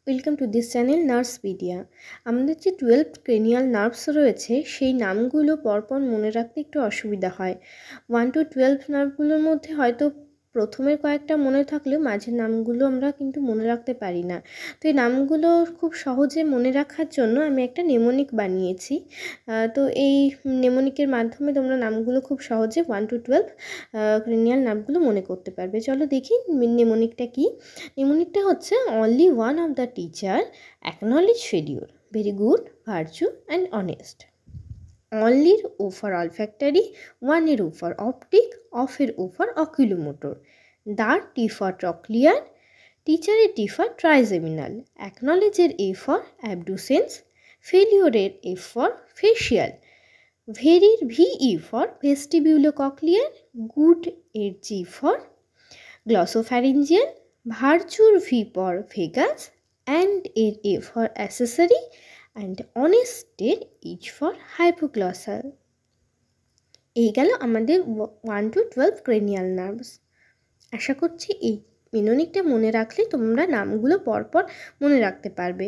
Welcome to this channel Nursepedia. আমাদের যে 12th cranial nerves রয়েছে সেই নামগুলো পরপর মনে রাখতে একটু অসুবিধা হয়। 1 to 12 নার্ভগুলোর মধ্যে হয়তো প্রথমের কয়েকটা মনে থাকলেও মাঝের নামগুলো আমরা কিন্তু মনে রাখতে পারি না। তো এই নামগুলো খুব সহজে মনে রাখার জন্য আমি একটা নেমোনিক বানিয়েছি। তো এই নেমোনিকের মাধ্যমে তোমরা নামগুলো খুব সহজে 1 to 12 ক্রেনিয়াল নার্ভগুলো মনে করতে পারবে। চলো দেখি নেমোনিকটা কী। নেমোনিকটা হচ্ছে only one of the teacher acknowledge failure, very good, virtue and honest. অনলির ও ফর অলফ্যাক্টরি, ওয়ানের ও ফর অপটিক, অফের O for oculomotor, the T for trochlear, টিচারের টি ফর ট্রাইজেমিনাল, অ্যাকনলেজের এ ফর অ্যাবডুসেন্স, ফেলিওরের F for facial, ভেরির V for vestibulocochlear, good এর G for glossopharyngeal, ভার্চুর V for vagus, and এর A for accessory, and অনেস্টের H for hypoglossal. এই গেল আমাদের 1 to 12 ক্রেনিয়াল নার্ভস। আশা করছি এই মেনোনিকটা মনে রাখলে তোমরা নামগুলো পরপর মনে রাখতে পারবে।